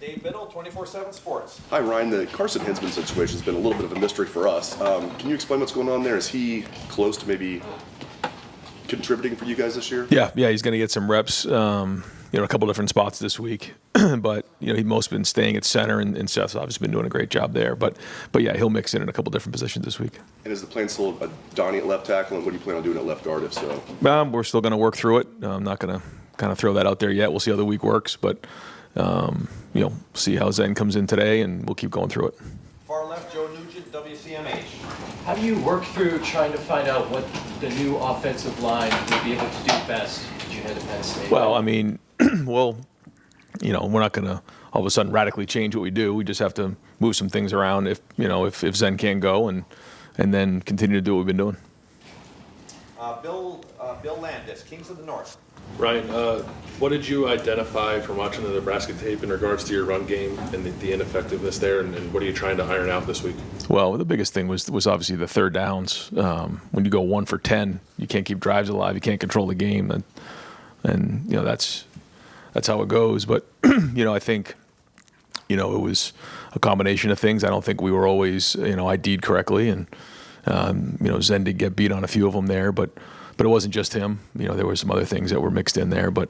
Dave Biddle, 24/7 Sports. Hi, Ryan. The Carson Hinsman situation has been a little bit of a mystery for us. Can you explain what's going on there? Is he close to maybe contributing for you guys this year? Yeah, he's going to get some reps, a couple different spots this week. But, he's mostly been staying at center, and Seth's obviously been doing a great job there. But yeah, he'll mix in a couple different positions this week. And is the plan still Donnie at left tackle, and what do you plan on doing at left guard if so? We're still going to work through it. I'm not going to kind of throw that out there yet. We'll see how the week works. But, see how Zen comes in today, and we'll keep going through it. Far left, Joe Nugent, WCMH. How do you work through trying to find out what the new offensive line would be able to do best as you head to Penn State? Well, we're not going to all of a sudden radically change what we do. We just have to move some things around if Zen can't go, and then continue to do what we've been doing. Bill Landis, Kings of the North. Ryan, what did you identify from watching the Nebraska tape in regards to your run game and the ineffectiveness there, and what are you trying to iron out this week? Well, the biggest thing was obviously the third downs. When you go 1 for 10, you can't keep drives alive. You can't control the game, and that's how it goes. But I think it was a combination of things. I don't think we were always ID'd correctly, and Zen did get beat on a few of them there, but it wasn't just him. There were some other things that were mixed in there. But,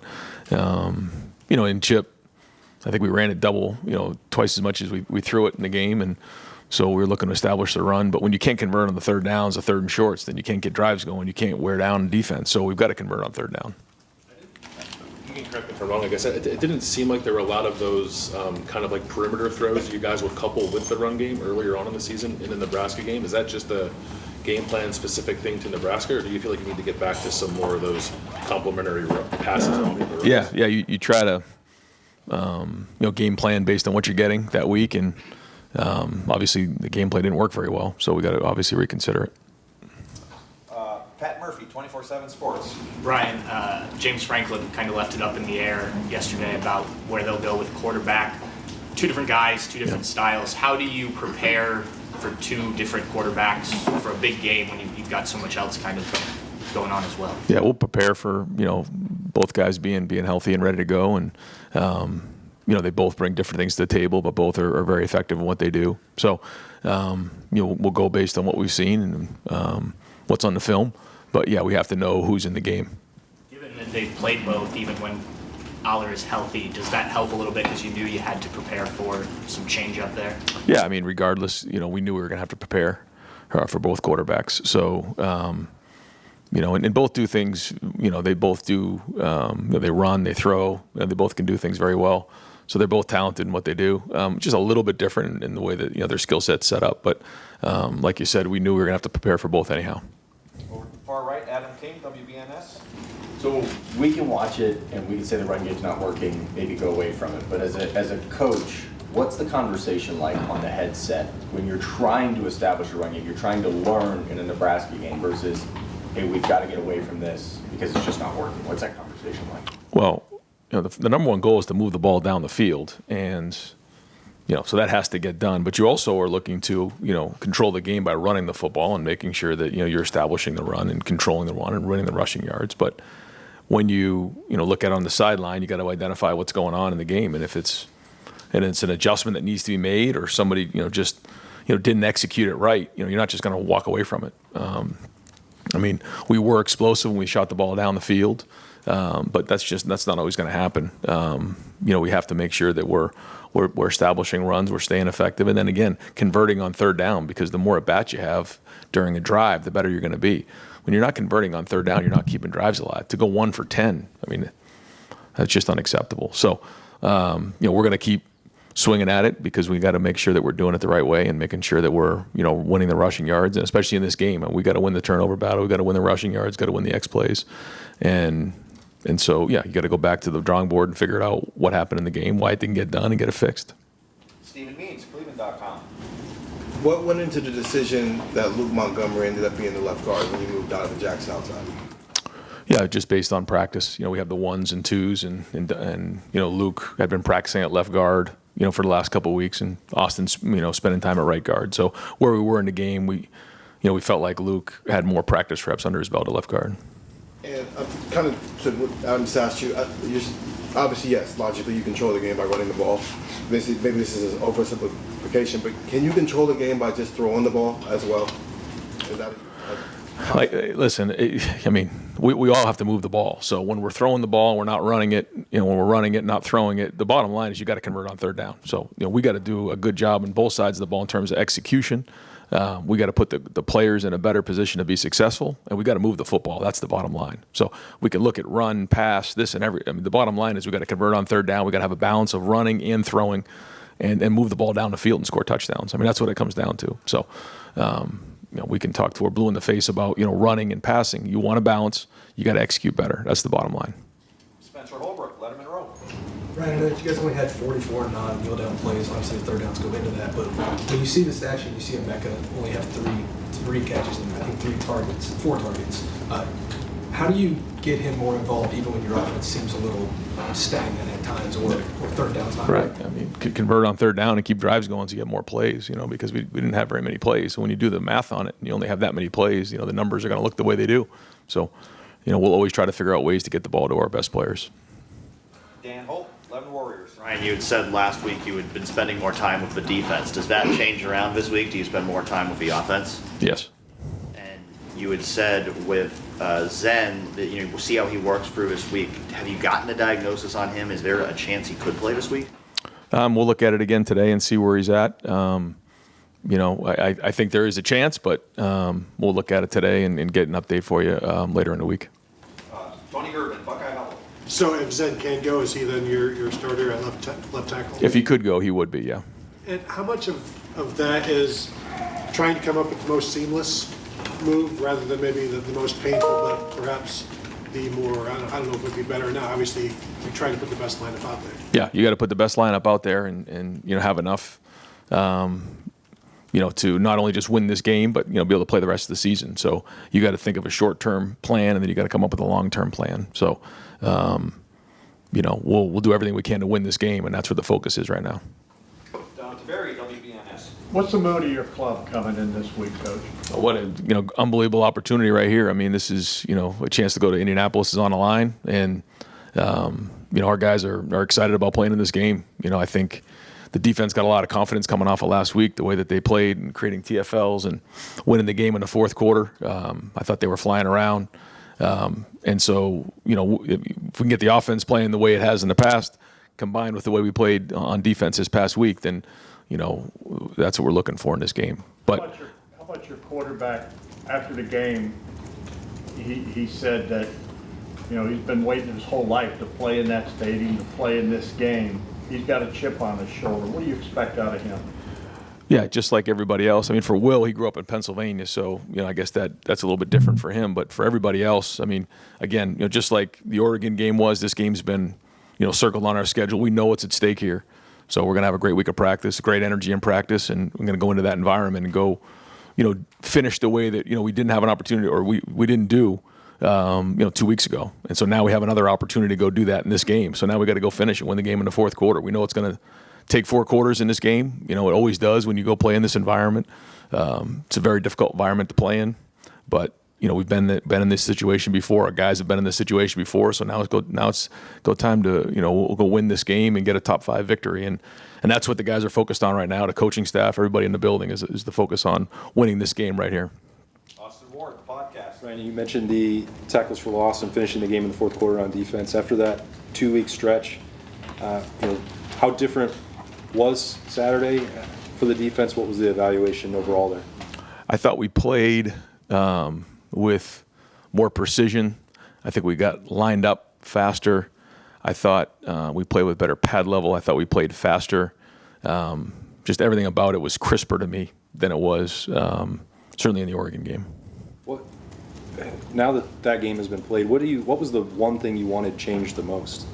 in Chip, I think we ran it double, twice as much as we threw it in the game. And so we were looking to establish the run. But when you can't convert on the third downs, the third and shorts, then you can't get drives going. You can't wear down defense. So we've got to convert on third down. You can correct me if I'm wrong. Like I said, it didn't seem like there were a lot of those kind of like perimeter throws you guys would couple with the run game earlier on in the season in the Nebraska game. Is that just a game plan specific thing to Nebraska, or do you feel like you need to get back to some more of those complementary passes? Yeah. You try to game plan based on what you're getting that week, and obviously the game plan didn't work very well, so we got to obviously reconsider it. Pat Murphy, 24/7 Sports. Ryan, James Franklin kind of left it up in the air yesterday about where they'll go with quarterback. Two different guys, two different styles. How do you prepare for two different quarterbacks for a big game when you've got so much else kind of going on as well? Yeah, we'll prepare for both guys being healthy and ready to go, and they both bring different things to the table, but both are very effective in what they do. So we'll go based on what we've seen and what's on the film. But yeah, we have to know who's in the game. Given that they've played both, even when Aller is healthy, does that help a little bit because you knew you had to prepare for some change up there? Yeah, regardless, we knew we were going to have to prepare for both quarterbacks. So, and both do things, they both do, they run, they throw, they both can do things very well. So they're both talented in what they do. Just a little bit different in the way that, their skill set's set up. But like you said, we knew we were going to have to prepare for both anyhow. Over to the far right, Adam King, WBNS. So we can watch it and we can say the run game's not working, maybe go away from it. But as a coach, what's the conversation like on the headset when you're trying to establish a run game, you're trying to learn in a Nebraska game versus, hey, we've got to get away from this because it's just not working? What's that conversation like? Well, the number one goal is to move the ball down the field, and so that has to get done. But you also are looking to control the game by running the football and making sure that you're establishing the run and controlling the run and winning the rushing yards. But when you look at it on the sideline, you got to identify what's going on in the game, and if it's an adjustment that needs to be made, or somebody just didn't execute it right, you're not just going to walk away from it. We were explosive when we shot the ball down the field, but that's not always going to happen. We have to make sure that we're establishing runs, we're staying effective, and then again converting on third down, because the more at bats you have during a drive, the better you're going to be. When you're not converting on third down, you're not keeping drives alive. To go 1 for 10, that's just unacceptable. So, we're going to keep swinging at it because we got to make sure that we're doing it the right way and making sure that we're, winning the rushing yards, and especially in this game, we got to win the turnover battle. We got to win the rushing yards. Got to win the X plays, and so you got to go back to the drawing board and figure out what happened in the game, why it didn't get done, and get it fixed. Stephen Means, Cleveland.com. What went into the decision that Luke Montgomery ended up being the left guard when you moved Donovan Jackson outside? Yeah, just based on practice. We have the 1s and 2s, and Luke had been practicing at left guard, for the last couple of weeks, and Austin's, spending time at right guard. So where we were in the game, we felt like Luke had more practice reps under his belt at left guard. And kind of to what Adam just asked you, obviously, yes, logically you control the game by running the ball. maybe this is an oversimplification, but can you control the game by just throwing the ball as well? Is that Listen, I mean, we all have to move the ball. So when we're throwing the ball, we're not running it. When we're running it, not throwing it. The bottom line is you got to convert on third down. So we got to do a good job on both sides of the ball in terms of execution. We got to put the players in a better position to be successful, and we got to move the football. That's the bottom line. So we can look at run, pass, this and every. I mean, the bottom line is we got to convert on third down. We got to have a balance of running and throwing, and move the ball down the field and score touchdowns. I mean, that's what it comes down to. So. We can talk to we're blue in the face about running and passing. You want to balance. You got to execute better. That's the bottom line. Spencer Holbrook, Letterman Row. Ryan, I know that you guys only had 44 non-kneel down plays. Obviously, the third downs go into that. But when you see this action, you see Emeka only have three catches and I think four targets. How do you get him more involved even when your offense seems a little stagnant at times or third down's not Right. I mean, convert on third down and keep drives going so you get more plays, because we didn't have very many plays. So when you do the math on it and you only have that many plays, the numbers are going to look the way they do. So, we'll always try to figure out ways to get the ball to our best players. Dan Holt, 11 Warriors. Ryan, you had said last week you had been spending more time with the defense. Does that change around this week? Do you spend more time with the offense? Yes. And you had said with Zen that we'll see how he works through this week. Have you gotten a diagnosis on him? Is there a chance he could play this week? We'll look at it again today and see where he's at. I think there is a chance, but we'll look at it today and get an update for you later in the week. Tony Gerben, Buckeye Hollow. So if Zed can't go, is he then your starter at left tackle? If he could go, he would be, yeah. And how much of that is trying to come up with the most seamless move rather than maybe the most painful, but perhaps the more, I don't know if it would be better or not. Obviously, we try to put the best lineup out there. Yeah, you got to put the best lineup out there and have enough, to not only just win this game, but be able to play the rest of the season. So you got to think of a short-term plan, and then you got to come up with a long-term plan. So, we'll do everything we can to win this game, and that's where the focus is right now. Down to Barry, WBNS. What's the mood of your club coming in this week, Coach? What a unbelievable opportunity right here. I mean, this is a chance to go to Indianapolis is on the line, and our guys are excited about playing in this game. I think the defense got a lot of confidence coming off of last week, the way that they played and creating TFLs and winning the game in the fourth quarter. I thought they were flying around, and so if we can get the offense playing the way it has in the past, combined with the way we played on defense this past week, then that's what we're looking for in this game. But how about your quarterback after the game? He said that he's been waiting his whole life to play in that stadium, to play in this game. He's got a chip on his shoulder. What do you expect out of him? Yeah, just like everybody else. I mean, for Will, he grew up in Pennsylvania, so I guess that's a little bit different for him. But for everybody else, I mean, again, just like the Oregon game was, this game's been circled on our schedule. We know what's at stake here. So we're going to have a great week of practice, great energy in practice, and we're going to go into that environment and go, finish the way that, we didn't have an opportunity or we didn't do, 2 weeks ago. And so now we have another opportunity to go do that in this game. So now we got to go finish and win the game in the fourth quarter. We know it's going to take 4 quarters in this game. It always does when you go play in this environment. It's a very difficult environment to play in, but we've been in this situation before. Our guys have been in this situation before. So now it's go time to we'll go win this game and get a top 5 victory, and that's what the guys are focused on right now. The coaching staff, everybody in the building is the focus on winning this game right here. Austin Ward, the podcast. Ryan, you mentioned the tackles for loss and finishing the game in the fourth quarter on defense. After that 2-week stretch, how different was Saturday for the defense? What was the evaluation overall there? I thought we played with more precision. I think we got lined up faster. I thought we played with better pad level. I thought we played faster. Just everything about it was crisper to me than it was certainly in the Oregon game. What, now that game has been played, what was the one thing you wanted changed the most?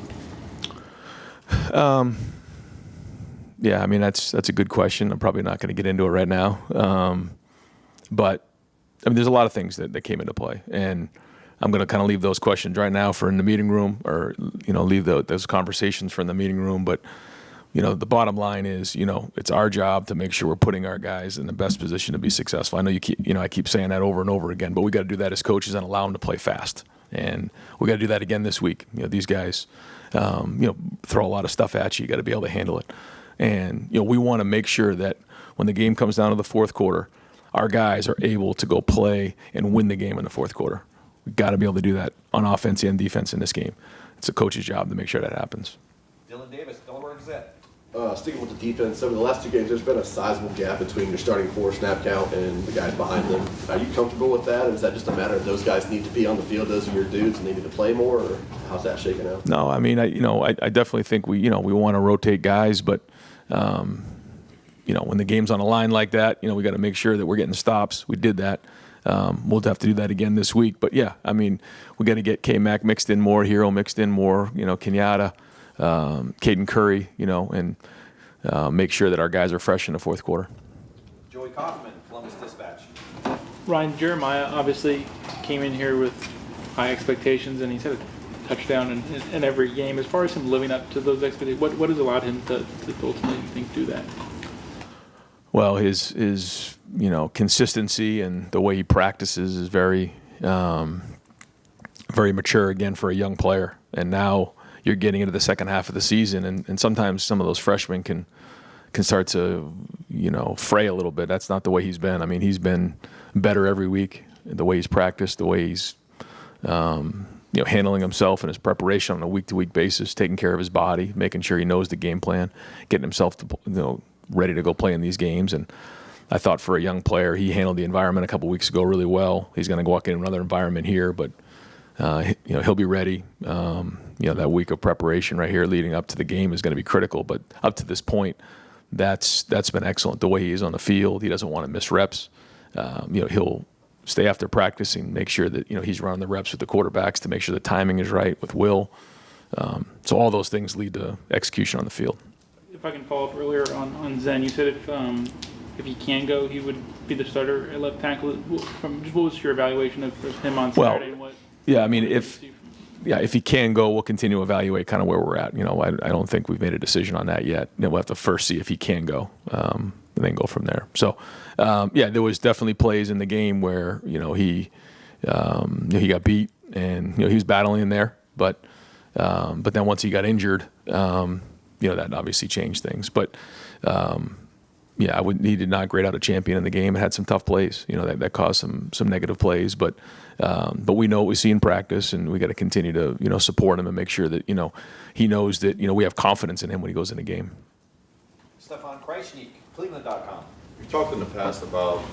Yeah, I mean that's a good question. I'm probably not going to get into it right now. But I mean, there's a lot of things that came into play, and I'm going to kind of leave those questions right now for in the meeting room, or leave those conversations for in the meeting room. But the bottom line is, it's our job to make sure we're putting our guys in the best position to be successful. I know I keep saying that over and over again, but we got to do that as coaches and allow them to play fast, and we got to do that again this week. These guys, throw a lot of stuff at you. You got to be able to handle it. And, we want to make sure that when the game comes down to the fourth quarter, our guys are able to go play and win the game in the fourth quarter. We've got to be able to do that on offense and defense in this game. It's a coach's job to make sure that happens. Dylan Davis, Delaware Gazette. Sticking with the defense, over the last 2 games, there's been a sizable gap between your starting 4 snap count and the guys behind them. Are you comfortable with that, or is that just a matter of those guys need to be on the field, those are your dudes, and they need to play more, or how's that shaking out? No, I mean, I definitely think we want to rotate guys, but when the game's on a line like that, we got to make sure that we're getting stops. We did that. We'll have to do that again this week. But yeah, I mean, we got to get K-Mac mixed in more, Hero mixed in more, Kenyatta, Caden Curry, and make sure that our guys are fresh in the fourth quarter. Joey Kaufman, Columbus Dispatch. Ryan Jeremiah obviously came in here with high expectations, and he's had a touchdown in every game. As far as him living up to those expectations, what has allowed him to ultimately, you think, do that? Well, his consistency and the way he practices is very very mature again for a young player. And now you're getting into the second half of the season, and sometimes some of those freshmen can start to fray a little bit. That's not the way he's been. I mean, he's been better every week. The way he's practiced, the way he's handling himself and his preparation on a week-to-week basis, taking care of his body, making sure he knows the game plan, getting himself to ready to go play in these games. And I thought for a young player, he handled the environment a couple weeks ago really well. He's going to walk in another environment here, but he'll be ready. That week of preparation right here leading up to the game is going to be critical. But up to this point, that's been excellent. The way he is on the field, he doesn't want to miss reps. He'll stay after practice and make sure that he's running the reps with the quarterbacks to make sure the timing is right with Will. So all those things lead to execution on the field. If I can follow up earlier on Zen, you said if he can go, he would be the starter at left tackle. What was your evaluation of him on Saturday? Well, yeah, I mean, if he can go, we'll continue to evaluate kind of where we're at. I don't think we've made a decision on that yet. We'll have to first see if he can go, and then go from there. So, there was definitely plays in the game where he got beat and he was battling in there, but then once he got injured, that obviously changed things. But he did not grade out a champion in the game. It had some tough plays, that caused some negative plays. But we know what we see in practice, and we got to continue to support him and make sure that he knows that we have confidence in him when he goes in a game. Stefan Kreisnig, Cleveland.com. You've talked in the past about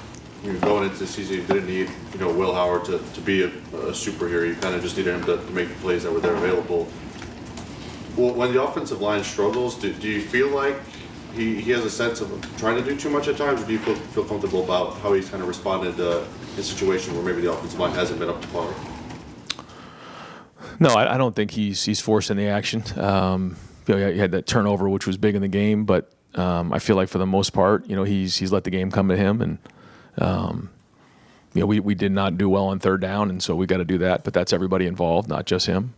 going into the season, you didn't need Will Howard to be a superhero. You kind of just needed him to make the plays that were there available. Well, when the offensive line struggles, do you feel like he has a sense of trying to do too much at times, or do you feel comfortable about how he's kind of responded in situations where maybe the offensive line hasn't been up to par? No, I don't think he's forcing the action. He had that turnover, which was big in the game, but I feel like for the most part, he's let the game come to him, and we did not do well on third down, and so we got to do that. But that's everybody involved, not just him.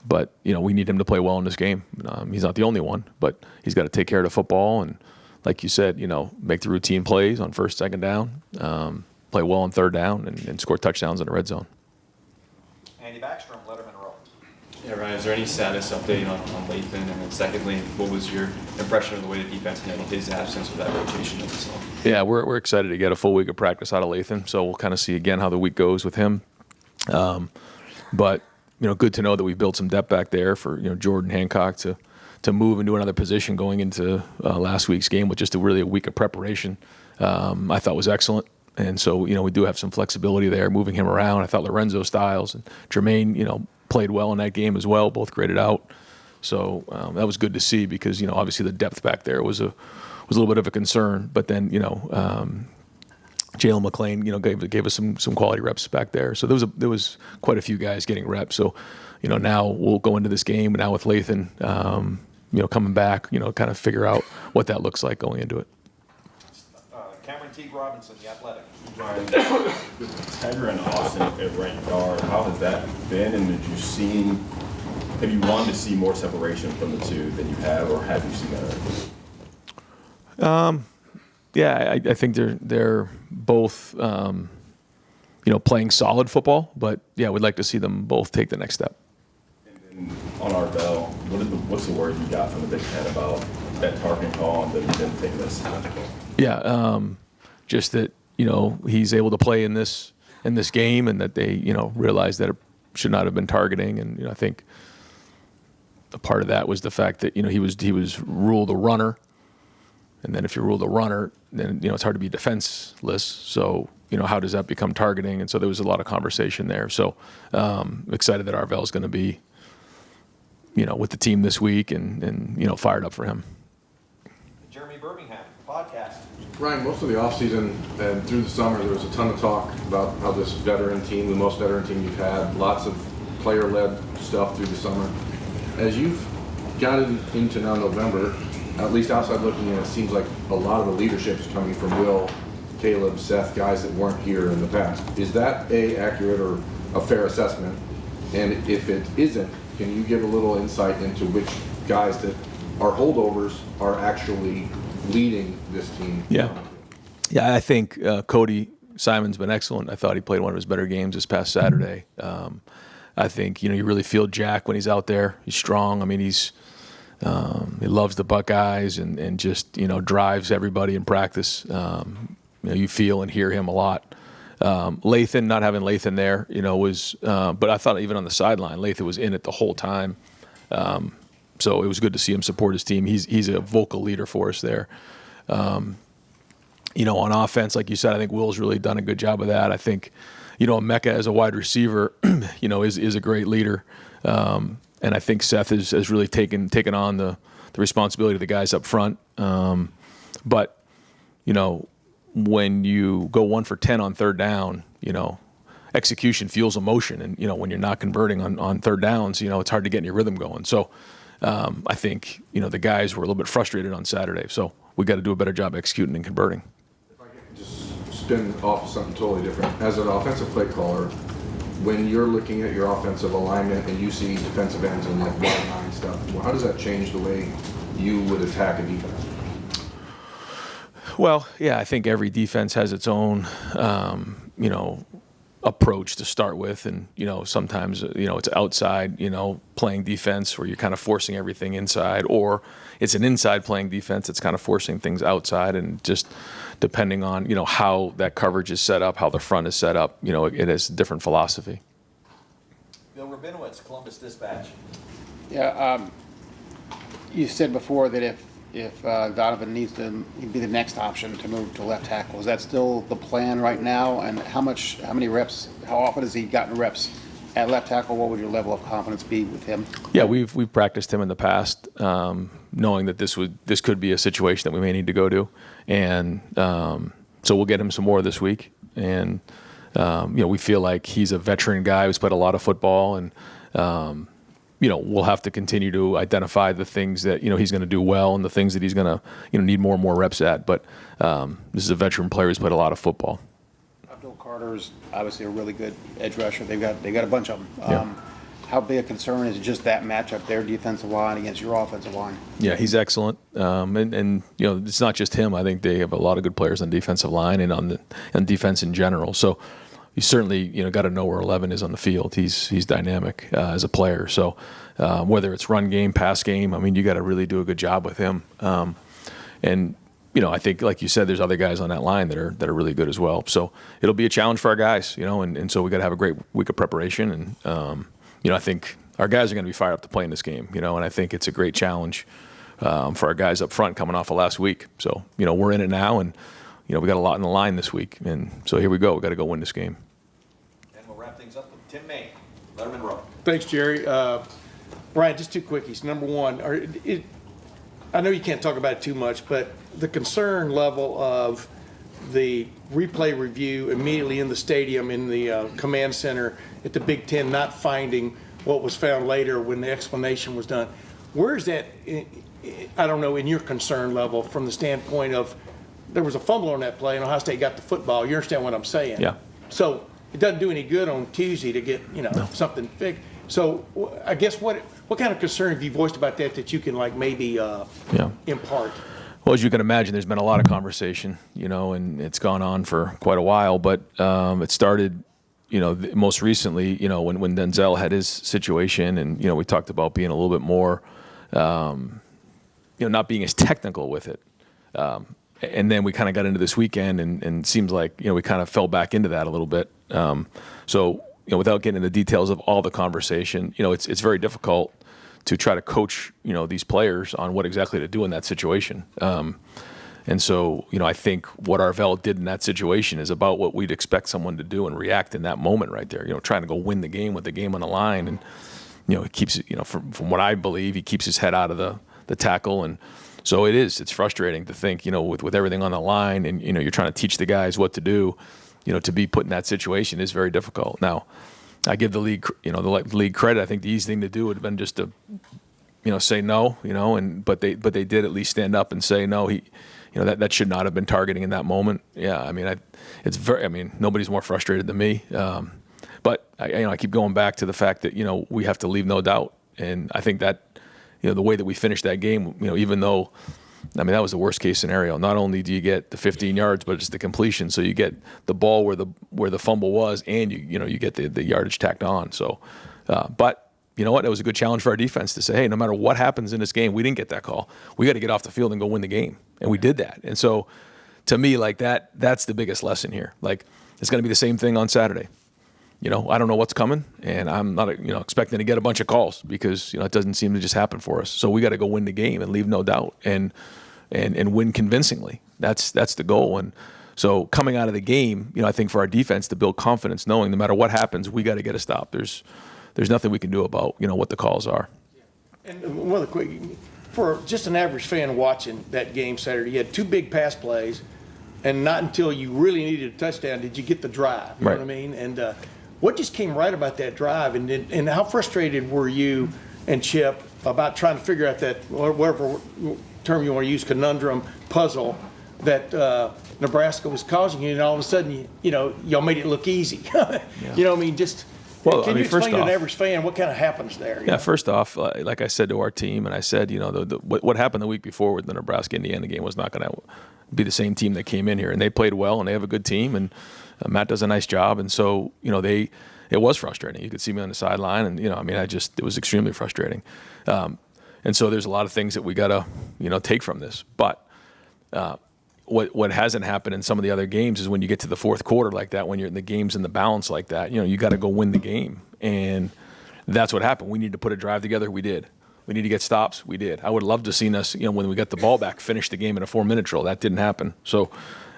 But we need him to play well in this game. He's not the only one, but he's got to take care of the football, and like you said, make the routine plays on first, second down, play well on third down, and score touchdowns in the red zone. Andy Backstrom, Letterman Row. Yeah, Ryan, is there any status update on Lathan? And then secondly, what was your impression of the way the defense handled his absence with that rotation of himself? Yeah, we're excited to get a full week of practice out of Lathan, so we'll kind of see again how the week goes with him. But good to know that we've built some depth back there for Jordan Hancock to move into another position going into last week's game with just a week of preparation. I thought was excellent. And so, we do have some flexibility there, moving him around. I thought Lorenzo Styles and Jermaine, played well in that game as well, both graded out. So that was good to see because, obviously the depth back there was a little bit of a concern. But then, Jalen McClain, gave us some quality reps back there. So there was quite a few guys getting reps. So, now we'll go into this game now with Lathan, coming back, kind of figure out what that looks like going into it. Cameron Teague Robinson, The Athletic. Ryan, with Tiger and Austin at right guard, how has that been? And have you wanted to see more separation from the two than you have, or have you seen that already? Yeah, I think they're both, playing solid football. But yeah, we'd like to see them both take the next step. And then on Arbel, what's the word you got from the Big Ten about that targeting call and then taking this call? Yeah, just that he's able to play in this game, and that they realized that it should not have been targeting, and I think a part of that was the fact that he was ruled a runner, and then if you're ruled a runner, then it's hard to be defenseless. So how does that become targeting? And so there was a lot of conversation there. So excited that Arvell is going to be with the team this week, and fired up for him. Jeremy Birmingham, podcast. Ryan, most of the offseason and through the summer, there was a ton of talk about how this veteran team, the most veteran team you've had, lots of player-led stuff through the summer. As you've gotten into now November, at least outside looking in, it seems like a lot of the leadership is coming from Will, Caleb, Seth, guys that weren't here in the past. Is that accurate or a fair assessment? And if it isn't, can you give a little insight into which guys that are holdovers are actually leading this team? Yeah, I think Cody Simon's been excellent. I thought he played one of his better games this past Saturday. I think you really feel Jack when he's out there. He's strong. I mean, he loves the Buckeyes and just drives everybody in practice. You feel and hear him a lot. Lathan, not having Lathan there, was. But I thought even on the sideline, Lathan was in it the whole time. So it was good to see him support his team. He's a vocal leader for us there. On offense, like you said, I think Will's really done a good job of that. I think, Mecca as a wide receiver, is a great leader. And I think Seth has really taken on the responsibility of the guys up front. But, when you go 1 for 10 on third down, execution fuels emotion. And, when you're not converting on third downs, it's hard to get your rhythm going. So I think, the guys were a little bit frustrated on Saturday. So we got to do a better job executing and converting. If I could just spin off of something totally different. As an offensive play caller, when you're looking at your offensive alignment and you see defensive ends and like wide line stuff, how does that change the way you would attack a defense? Well, yeah, I think every defense has its own, approach to start with. And, sometimes, it's outside, playing defense where you're kind of forcing everything inside, or it's an inside playing defense that's kind of forcing things outside. And just depending on, how that coverage is set up, how the front is set up, it has a different philosophy. Bill Rabinowitz, Columbus Dispatch. Yeah, you said before that if Donovan needs to be the next option to move to left tackle, is that still the plan right now? And how many reps, how often has he gotten reps at left tackle? What would your level of confidence be with him? Yeah, we've practiced him in the past, knowing that this could be a situation that we may need to go to, and so we'll get him some more this week. And we feel like he's a veteran guy who's played a lot of football, and we'll have to continue to identify the things that he's going to do well and the things that he's going to need more and more reps at. But this is a veteran player who's played a lot of football. Abdul Carter's obviously a really good edge rusher. They've got a bunch of them. Yeah. How big a concern is just that matchup, their defensive line against your offensive line? Yeah, he's excellent, and it's not just him. I think they have a lot of good players on defensive line and on defense in general. So you certainly got to know where 11 is on the field. He's dynamic as a player. So whether it's run game, pass game, you got to really do a good job with him. And I think, like you said, there's other guys on that line that are really good as well. So it'll be a challenge for our guys, and so we got to have a great week of preparation. And I think our guys are going to be fired up to play in this game. And I think it's a great challenge for our guys up front coming off of last week. So we're in it now, and we got a lot in the line this week, and so here we go. We got to go win this game. And we'll wrap things up with Tim May, Letterman Row. Thanks, Jerry. Ryan, just two quickies. Number one, I know you can't talk about it too much, but the concern level of the replay review immediately in the stadium, in the command center at the Big Ten, not finding what was found later when the explanation was done. Where is that, I don't know, in your concern level from the standpoint of there was a fumble on that play and Ohio State got the football? You understand what I'm saying? Yeah. So it doesn't do any good on Tuesday to get, something fixed. So I guess what kind of concern have you voiced about that you can maybe impart? Well, as you can imagine, there's been a lot of conversation, and it's gone on for quite a while. But it started, most recently, when Denzel had his situation, and we talked about being a little bit more, not being as technical with it. And then we kind of got into this weekend, and seems like we kind of fell back into that a little bit. So without getting into the details of all the conversation, it's very difficult to try to coach these players on what exactly to do in that situation. And so I think what Arvell did in that situation is about what we'd expect someone to do and react in that moment right there. Trying to go win the game with the game on the line, and he keeps from what I believe, he keeps his head out of the tackle. And so it's frustrating to think, with everything on the line, and you're trying to teach the guys what to do, to be put in that situation is very difficult. Now, I give the league, the league credit. I think the easy thing to do would have been just to, say no, but they did at least stand up and say no. That should not have been targeting in that moment. Yeah, nobody's more frustrated than me. But I keep going back to the fact that we have to leave no doubt, and I think that the way that we finished that game, even though, that was the worst case scenario. Not only do you get the 15 yards, but it's the completion. So you get the ball where the fumble was, and you get the yardage tacked on. So, but you know what? It was a good challenge for our defense to say, hey, no matter what happens in this game, we didn't get that call. We got to get off the field and go win the game, and we did that. And so, to me, that's the biggest lesson here. It's going to be the same thing on Saturday. I don't know what's coming, and I'm not, expecting to get a bunch of calls because, it doesn't seem to just happen for us. So we got to go win the game and leave no doubt and win convincingly. That's the goal. And so coming out of the game, I think for our defense to build confidence, knowing no matter what happens, we got to get a stop. There's nothing we can do about, what the calls are. And one of the quick, for just an average fan watching that game Saturday, you had two big pass plays, and not until you really needed a touchdown did you get the drive. You know what I mean? And what just came right about that drive, and how frustrated were you and Chip about trying to figure out that, whatever term you want to use, conundrum, puzzle that Nebraska was causing you, and all of a sudden, y'all made it look easy. Just. Well, can you explain to an off, average fan what kind of happens there? Yeah, first off, like I said to our team, and I said, what happened the week before with the Nebraska-Indiana game was not going to be the same team that came in here, and they played well, and they have a good team, and Matt does a nice job, and so it was frustrating. You could see me on the sideline, and it was extremely frustrating, and so there's a lot of things that we gotta take from this, but. What hasn't happened in some of the other games is when you get to the fourth quarter like that, when you're in the games in the balance like that, you got to go win the game. And that's what happened. We need to put a drive together. We did. We need to get stops. We did. I would love to have seen us, when we got the ball back, finish the game in a 4-minute drill. That didn't happen. So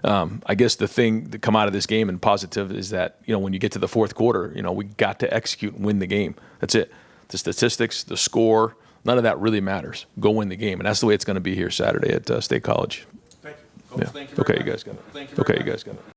I guess the thing that come out of this game and positive is that, when you get to the fourth quarter, we got to execute and win the game. That's it. The statistics, the score, none of that really matters. Go win the game. And that's the way it's going to be here Saturday at State College. Thank you. Yeah. Okay, you guys got it. Okay, you guys got it.